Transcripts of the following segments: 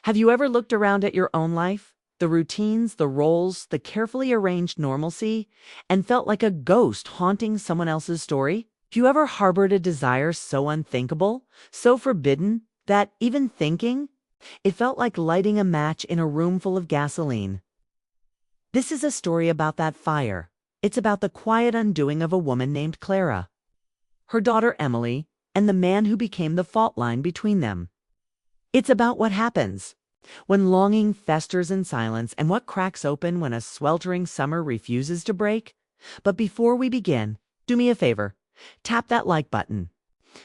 Have you ever looked around at your own life? The routines, the roles, the carefully arranged normalcy, and felt like a ghost haunting someone else's story? Have you ever harbored a desire so unthinkable, so forbidden, that even thinking, it felt like lighting a match in a room full of gasoline? This is a story about that fire. It's about the quiet undoing of a woman named Clara, her daughter Emily, and the man who became the fault line between them. It's about what happens when longing festers in silence and what cracks open when a sweltering summer refuses to break. But before we begin, do me a favor, tap that like button.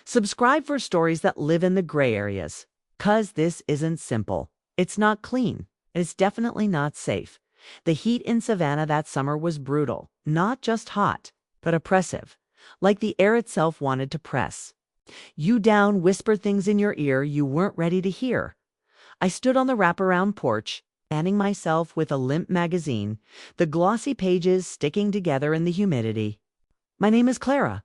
Subscribe for stories that live in the gray areas, 'cause this isn't simple. It's not clean, and it's definitely not safe. The heat in Savannah that summer was brutal, not just hot, but oppressive, like the air itself wanted to press you down, whisper things in your ear you weren't ready to hear. I stood on the wraparound porch, fanning myself with a limp magazine, the glossy pages sticking together in the humidity. My name is Clara.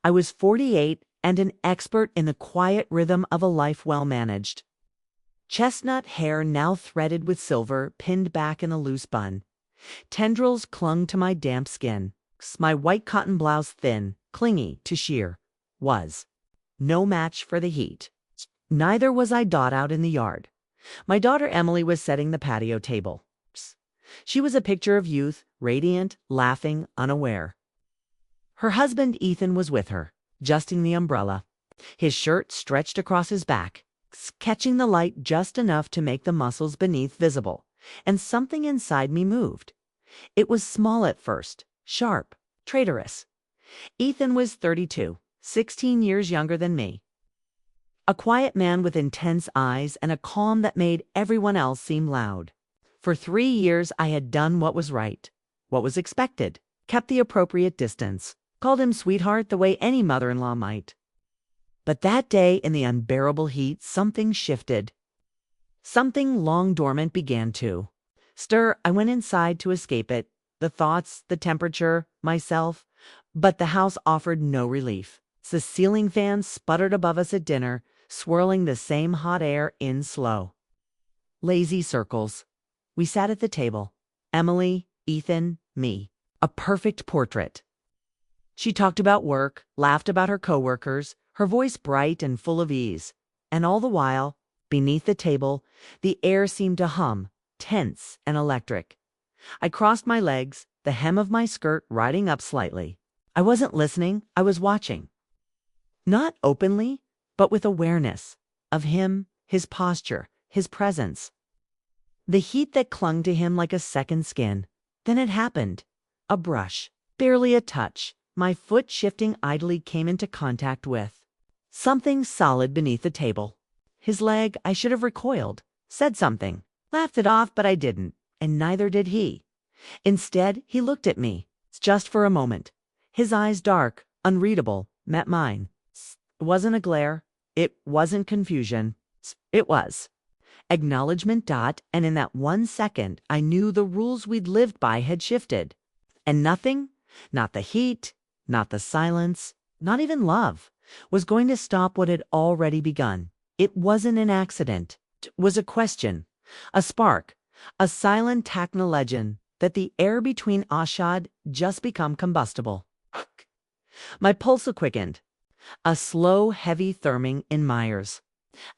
I was 48 and an expert in the quiet rhythm of a life well managed. Chestnut hair now threaded with silver, pinned back in a loose bun. Tendrils clung to my damp skin. My white cotton blouse, thin, clingy to sheer, was no match for the heat. Neither was I out in the yard. My daughter Emily was setting the patio table. She was a picture of youth, radiant, laughing, unaware. Her husband Ethan was with her, adjusting the umbrella, his shirt stretched across his back, catching the light just enough to make the muscles beneath visible, and something inside me moved. It was small at first, sharp, traitorous. Ethan was 32, 16 years younger than me. A quiet man with intense eyes and a calm that made everyone else seem loud. For 3 years I had done what was right, what was expected, kept the appropriate distance, called him sweetheart the way any mother-in-law might. But that day in the unbearable heat, something shifted. Something long dormant began to stir. I went inside to escape it, the thoughts, the temperature, myself, but the house offered no relief. The ceiling fan sputtered above us at dinner, swirling the same hot air in slow, lazy circles. We sat at the table, Emily, Ethan, me, a perfect portrait. She talked about work, laughed about her coworkers, her voice bright and full of ease. And all the while, beneath the table, the air seemed to hum, tense and electric. I crossed my legs, the hem of my skirt riding up slightly. I wasn't listening, I was watching. Not openly, but with awareness of him, his posture, his presence. The heat that clung to him like a second skin. Then it happened. A brush, barely a touch. My foot shifting idly came into contact with something solid beneath the table. His leg. I should have recoiled, said something, laughed it off, but I didn't, and neither did he. Instead, he looked at me, just for a moment. His eyes, dark, unreadable, met mine. It wasn't a glare. It wasn't confusion. It was acknowledgement. And in that 1 second, I knew the rules we'd lived by had shifted. And nothing, not the heat, not the silence, not even love, was going to stop what had already begun. It wasn't an accident. It was a question, a spark, a silent tactile legend that the air between us had just become combustible. My pulse quickened. A slow, heavy thrumming in Myers.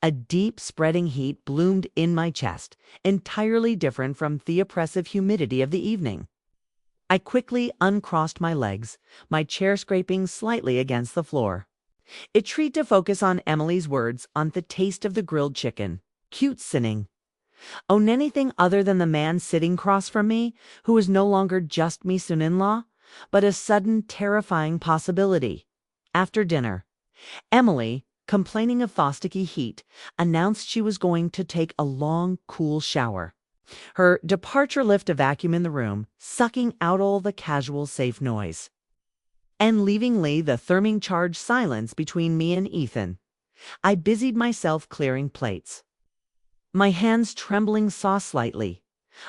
A deep, spreading heat bloomed in my chest, entirely different from the oppressive humidity of the evening. I quickly uncrossed my legs, my chair scraping slightly against the floor. It tried to focus on Emily's words, on the taste of the grilled chicken. Cute sinning. On anything other than the man sitting across from me, who was no longer just me son-in-law, but a sudden, terrifying possibility. After dinner, Emily, complaining of fausticky heat, announced she was going to take a long, cool shower. Her departure left a vacuum in the room, sucking out all the casual, safe noise, and leaving the thrumming charged silence between me and Ethan. I busied myself clearing plates. My hands trembling saw slightly.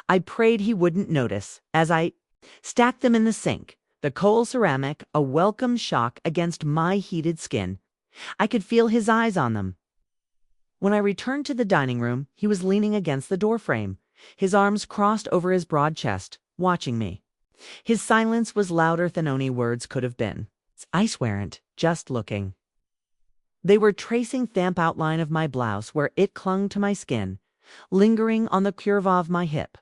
I prayed he wouldn't notice as I stacked them in the sink, the coal ceramic a welcome shock against my heated skin. I could feel his eyes on them. When I returned to the dining room, he was leaning against the doorframe, his arms crossed over his broad chest, watching me. His silence was louder than any words could have been. I weren't just looking. They were tracing damp outline of my blouse where it clung to my skin, lingering on the curve of my hip.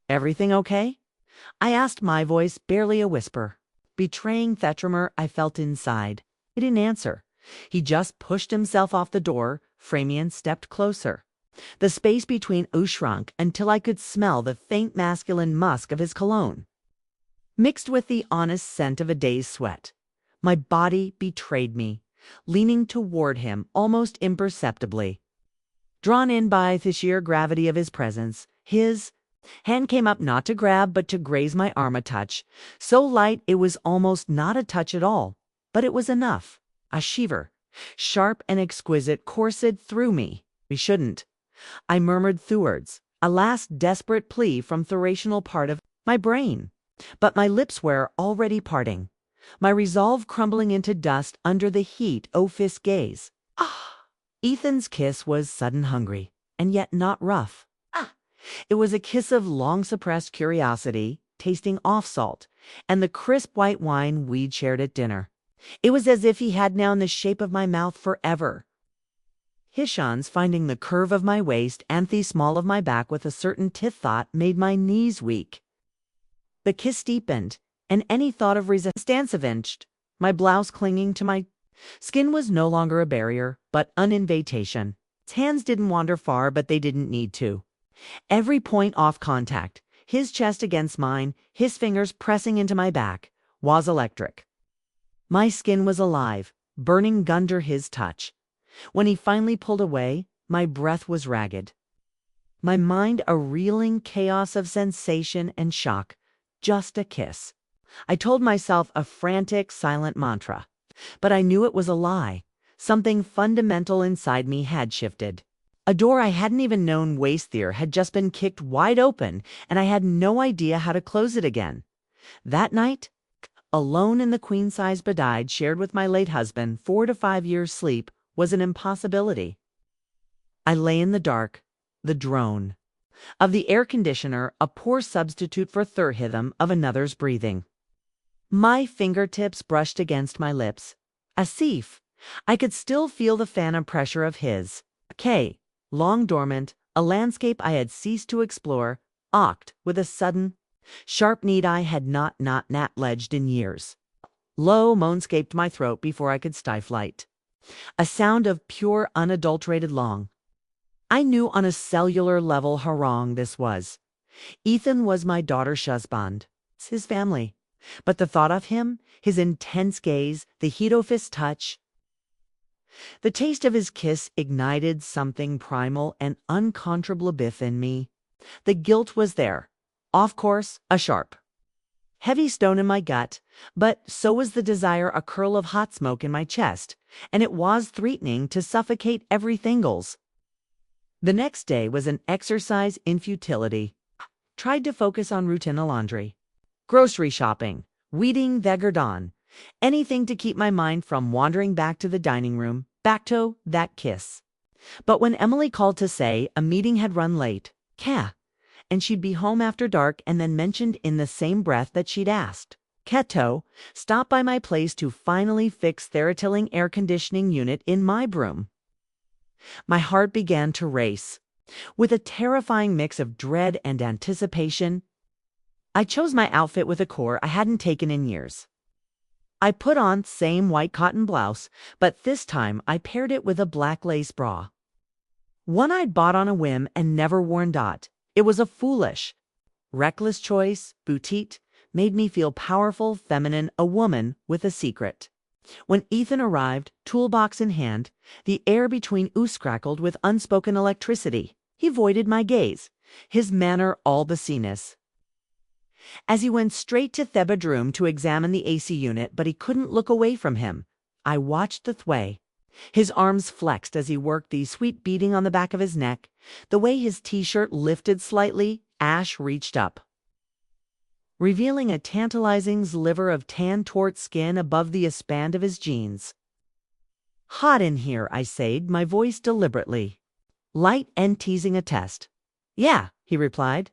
"Everything okay?" I asked, my voice barely a whisper, betraying the tremor I felt inside. He didn't answer. He just pushed himself off the door frame and stepped closer. The space between us shrunk until I could smell the faint masculine musk of his cologne, mixed with the honest scent of a day's sweat. My body betrayed me, leaning toward him almost imperceptibly. Drawn in by the sheer gravity of his presence, his hand came up not to grab but to graze my arm a touch, so light it was almost not a touch at all, but it was enough. A shiver, sharp and exquisite, coursed through me. "We shouldn't," I murmured thwards, a last desperate plea from the rational part of my brain. But my lips were already parting, my resolve crumbling into dust under the heat of his gaze. Ethan's kiss was sudden hungry, and yet not rough. It was a kiss of long-suppressed curiosity, tasting off salt, and the crisp white wine we'd shared at dinner. It was as if he had now in the shape of my mouth forever. His hands finding the curve of my waist and the small of my back with a certain thought made my knees weak. The kiss deepened, and any thought of resistance evinced. My blouse clinging to my skin was no longer a barrier, but an invitation. His hands didn't wander far, but they didn't need to. Every point off contact, his chest against mine, his fingers pressing into my back, was electric. My skin was alive, burning under his touch. When he finally pulled away, my breath was ragged, my mind a reeling chaos of sensation and shock. Just a kiss. I told myself a frantic, silent mantra, but I knew it was a lie. Something fundamental inside me had shifted. A door I hadn't even known was there had just been kicked wide open, and I had no idea how to close it again. That night, alone in the queen-size bed I'd shared with my late husband, 4 to 5 years' sleep was an impossibility. I lay in the dark, the drone of the air conditioner a poor substitute for the rhythm of another's breathing. My fingertips brushed against my lips. As if I could still feel the phantom pressure of his. Long dormant, a landscape I had ceased to explore, ocked with a sudden, sharp need I had not ledged in years. Low moan escaped my throat before I could stifle it. A sound of pure, unadulterated longing. I knew on a cellular level how wrong this was. Ethan was my daughter's husband, his family. But the thought of him, his intense gaze, the heat of his touch, the taste of his kiss ignited something primal and uncontrollable in me. The guilt was there. Of course, a sharp, heavy stone in my gut, but so was the desire, a curl of hot smoke in my chest, and it was threatening to suffocate everything else. The next day was an exercise in futility. Tried to focus on routine laundry, grocery shopping, weeding the garden, anything to keep my mind from wandering back to the dining room, back to that kiss. But when Emily called to say a meeting had run late, and she'd be home after dark, and then mentioned in the same breath that she'd asked Keto stop by my place to finally fix the tilling air conditioning unit in my room, my heart began to race. With a terrifying mix of dread and anticipation, I chose my outfit with a core I hadn't taken in years. I put on the same white cotton blouse, but this time I paired it with a black lace bra. One I'd bought on a whim and never worn. It was a foolish, reckless choice. Boutique made me feel powerful, feminine, a woman with a secret. When Ethan arrived, toolbox in hand, the air between us crackled with unspoken electricity. He avoided my gaze, his manner all busyness. As he went straight to the bedroom to examine the AC unit, but he couldn't look away from him. I watched the way. His arms flexed as he worked, the sweet beating on the back of his neck, the way his t-shirt lifted slightly. Ash reached up, revealing a tantalizing sliver of tan tort skin above the band of his jeans. Hot in here, I said, my voice deliberately light and teasing a test. Yeah, he replied.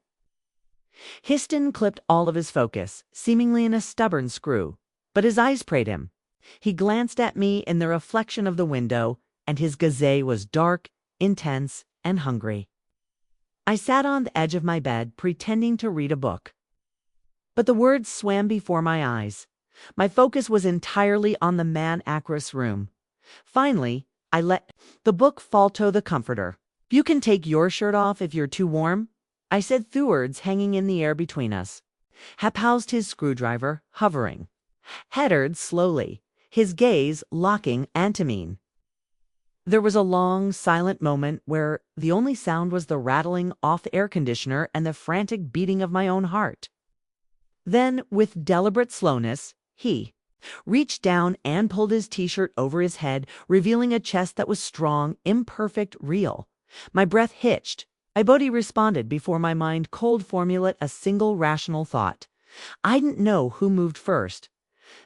Histon clipped all of his focus, seemingly in a stubborn screw, but his eyes prayed him. He glanced at me in the reflection of the window, and his gaze was dark, intense, and hungry. I sat on the edge of my bed, pretending to read a book. But the words swam before my eyes. My focus was entirely on the man across room. Finally, I let the book fall to the comforter. You can take your shirt off if you're too warm, I said through words hanging in the air between us. Hap housed his screwdriver, hovering. Headed slowly, his gaze locking onto me. There was a long, silent moment where the only sound was the rattling off the air conditioner and the frantic beating of my own heart. Then, with deliberate slowness, he reached down and pulled his t-shirt over his head, revealing a chest that was strong, imperfect, real. My breath hitched. My body responded before my mind cold formulate a single rational thought. I didn't know who moved first.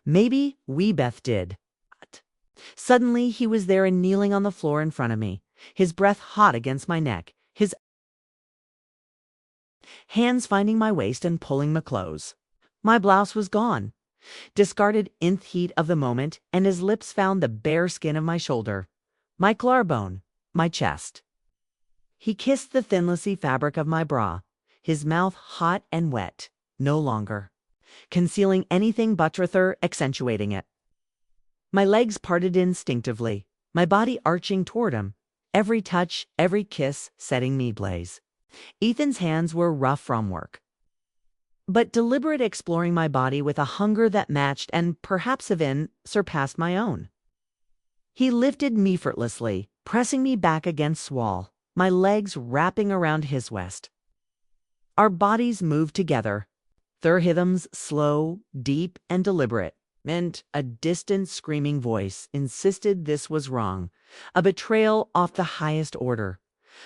Maybe we Beth did. Suddenly, he was there and kneeling on the floor in front of me, his breath hot against my neck, his hands finding my waist and pulling my clothes. My blouse was gone, discarded in the heat of the moment, and his lips found the bare skin of my shoulder, my collarbone, my chest. He kissed the thinlessy fabric of my bra, his mouth hot and wet, no longer concealing anything but rather accentuating it. My legs parted instinctively, my body arching toward him, every touch, every kiss setting me ablaze. Ethan's hands were rough from work, but deliberate, exploring my body with a hunger that matched and perhaps even surpassed my own. He lifted me effortlessly, pressing me back against the wall, my legs wrapping around his waist. Our bodies moved together, their rhythms slow, deep, and deliberate. And a distant screaming voice insisted this was wrong, a betrayal of the highest order.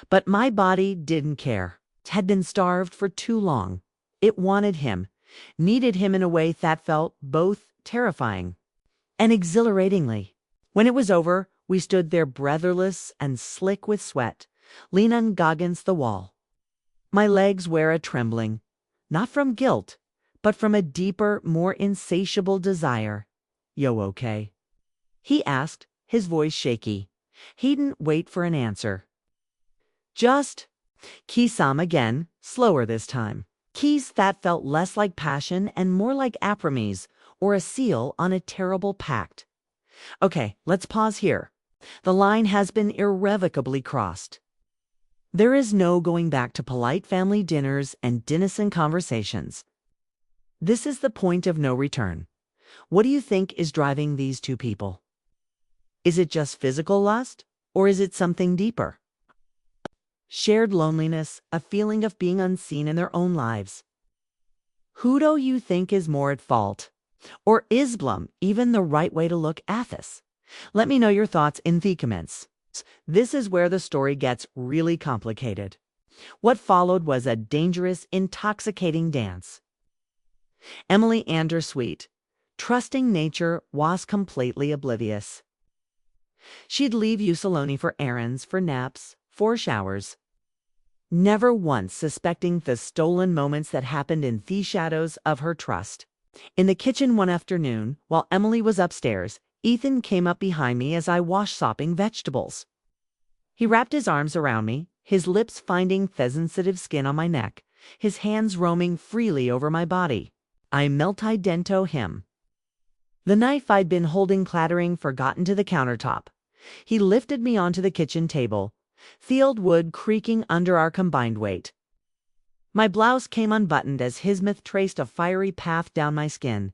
But my body didn't care. It had been starved for too long. It wanted him, needed him in a way that felt both terrifying and exhilaratingly. When it was over, we stood there breathless and slick with sweat, leaning against the wall. My legs were a-trembling, not from guilt, but from a deeper, more insatiable desire. "Yo, okay?" he asked, his voice shaky. He didn't wait for an answer. Just Kisam again, slower this time. Keys that felt less like passion and more like apromise, or a seal on a terrible pact. Okay, let's pause here. The line has been irrevocably crossed. There is no going back to polite family dinners and innocent conversations. This is the point of no return. What do you think is driving these two people? Is it just physical lust, or is it something deeper? Shared loneliness, a feeling of being unseen in their own lives. Who do you think is more at fault? Or is Blum even the right way to look at this? Let me know your thoughts in the comments. This is where the story gets really complicated. What followed was a dangerous, intoxicating dance. Emily Andersweet, trusting nature, was completely oblivious. She'd leave Usaloni for errands, for naps, for showers, never once suspecting the stolen moments that happened in the shadows of her trust. In the kitchen one afternoon, while Emily was upstairs, Ethan came up behind me as I was chopping vegetables. He wrapped his arms around me, his lips finding sensitive skin on my neck, his hands roaming freely over my body. I melted into him. The knife I'd been holding clattering forgotten to the countertop. He lifted me onto the kitchen table, field wood creaking under our combined weight. My blouse came unbuttoned as his myth traced a fiery path down my skin.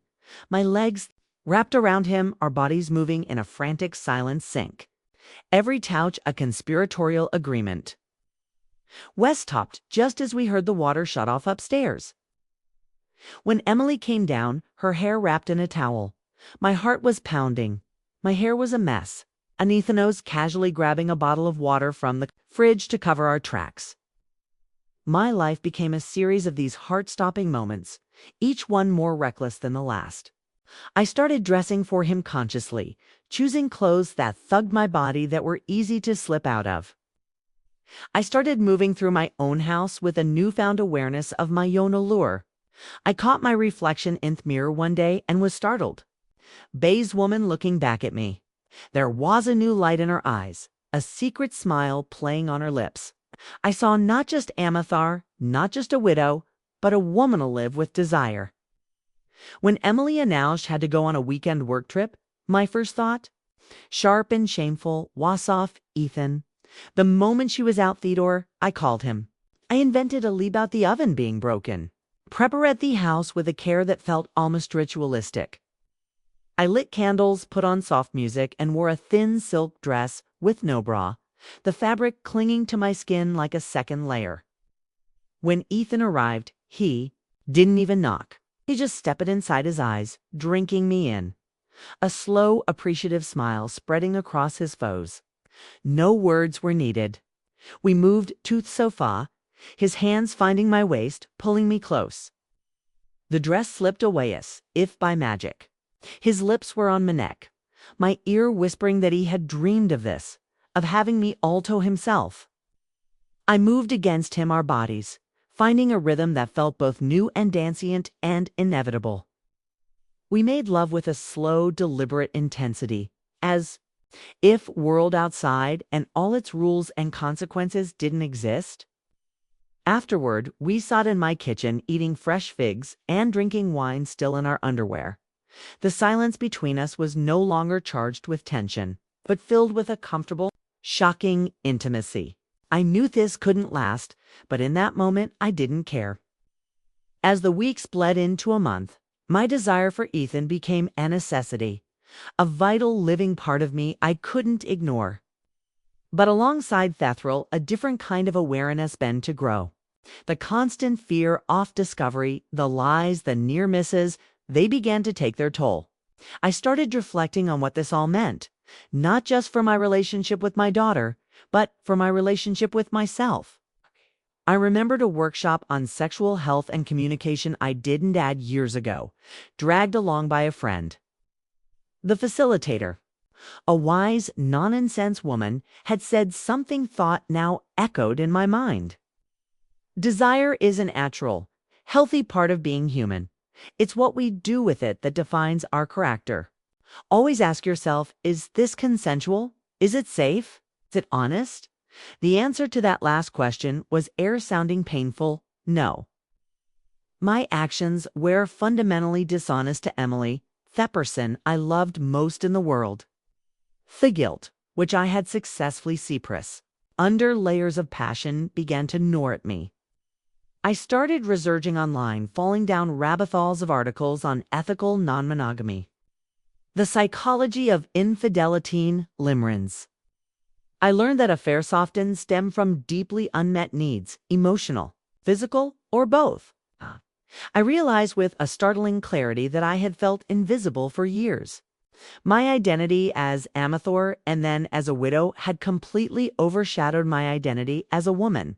My legs wrapped around him, our bodies moving in a frantic silent sync. Every touch a conspiratorial agreement. Wes stopped just as we heard the water shut off upstairs. When Emily came down, her hair wrapped in a towel, my heart was pounding. My hair was a mess, and Ethanos casually grabbing a bottle of water from the fridge to cover our tracks. My life became a series of these heart-stopping moments, each one more reckless than the last. I started dressing for him consciously, choosing clothes that thugged my body that were easy to slip out of. I started moving through my own house with a newfound awareness of my own allure. I caught my reflection in the mirror one day and was startled. Bay's woman looking back at me. There was a new light in her eyes, a secret smile playing on her lips. I saw not just Amathar, not just a widow, but a woman alive with desire. When Emily announced had to go on a weekend work trip, my first thought? Sharp and shameful, was off Ethan. The moment she was out the door, I called him. I invented a lie about the oven being broken. Prep her at the house with a care that felt almost ritualistic. I lit candles, put on soft music, and wore a thin silk dress with no bra, the fabric clinging to my skin like a second layer. When Ethan arrived, he didn't even knock. He just stepped inside his eyes, drinking me in. A slow, appreciative smile spreading across his foes. No words were needed. We moved to the sofa, his hands finding my waist, pulling me close. The dress slipped away as if by magic. His lips were on my neck, my ear whispering that he had dreamed of this, of having me alto himself. I moved against him, our bodies, finding a rhythm that felt both new and dancient and inevitable. We made love with a slow, deliberate intensity, as if world outside and all its rules and consequences didn't exist. Afterward, we sat in my kitchen eating fresh figs and drinking wine still in our underwear. The silence between us was no longer charged with tension, but filled with a comfortable, shocking intimacy. I knew this couldn't last, but in that moment I didn't care. As the weeks bled into a month, my desire for Ethan became a necessity, a vital living part of me I couldn't ignore. But alongside Thethril, a different kind of awareness began to grow. The constant fear of discovery, the lies, the near misses, they began to take their toll. I started reflecting on what this all meant, not just for my relationship with my daughter, but for my relationship with myself. I remembered a workshop on sexual health and communication I didn't add years ago, dragged along by a friend. The facilitator, a wise, non-nonsense woman, had said something thought now echoed in my mind. Desire is an natural, healthy part of being human. It's what we do with it that defines our character. Always ask yourself, is this consensual? Is it safe? Is it honest? The answer to that last question was sounding painful, no. My actions were fundamentally dishonest to Emily, the person I loved most in the world. The guilt, which I had successfully suppressed, under layers of passion, began to gnaw at me. I started researching online, falling down rabbit holes of articles on ethical non-monogamy. The psychology of infidelity limerence. I learned that affairs often stem from deeply unmet needs, emotional, physical, or both. I realized with a startling clarity that I had felt invisible for years. My identity as Amathor and then as a widow had completely overshadowed my identity as a woman.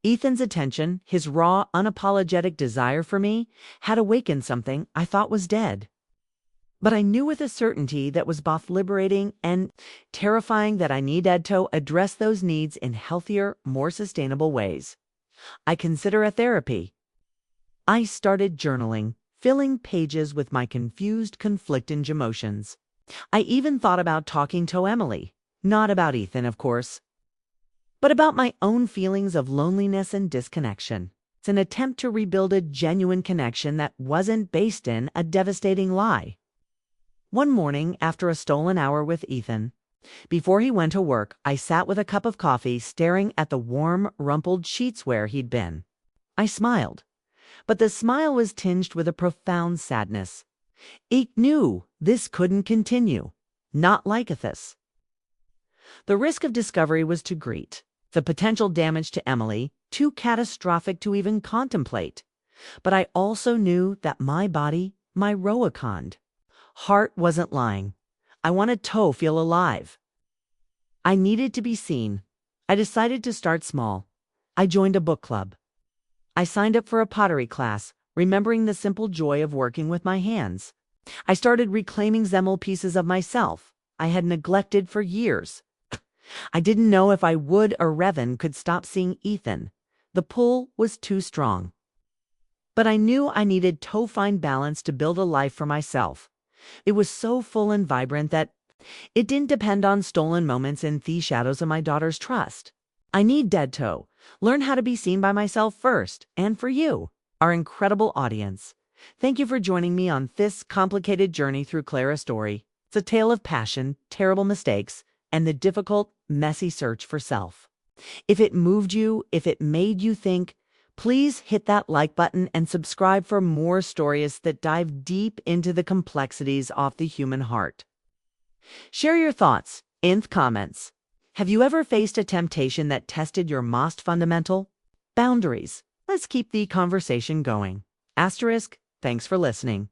Ethan's attention, his raw, unapologetic desire for me, had awakened something I thought was dead. But I knew with a certainty that was both liberating and terrifying that I needed to address those needs in healthier, more sustainable ways. I consider a therapy. I started journaling, filling pages with my confused, conflicting emotions. I even thought about talking to Emily, not about Ethan, of course, but about my own feelings of loneliness and disconnection. It's an attempt to rebuild a genuine connection that wasn't based in a devastating lie. One morning, after a stolen hour with Ethan, before he went to work, I sat with a cup of coffee staring at the warm, rumpled sheets where he'd been. I smiled, but the smile was tinged with a profound sadness. I knew this couldn't continue, not like this. The risk of discovery was too great, the potential damage to Emily too catastrophic to even contemplate. But I also knew that my body, my Roacond, heart wasn't lying. I wanted to feel alive. I needed to be seen. I decided to start small. I joined a book club. I signed up for a pottery class, remembering the simple joy of working with my hands. I started reclaiming Zemel pieces of myself I had neglected for years. I didn't know if I would or Revan could stop seeing Ethan. The pull was too strong. But I knew I needed to find balance to build a life for myself. It was so full and vibrant that it didn't depend on stolen moments and the shadows of my daughter's trust. I need Dead Toe. Learn how to be seen by myself first, and for you, our incredible audience. Thank you for joining me on this complicated journey through Clara's story. It's a tale of passion, terrible mistakes, and the difficult, messy search for self. If it moved you, if it made you think, please hit that like button and subscribe for more stories that dive deep into the complexities of the human heart. Share your thoughts in the comments. Have you ever faced a temptation that tested your most fundamental boundaries? Let's keep the conversation going. Asterisk, thanks for listening.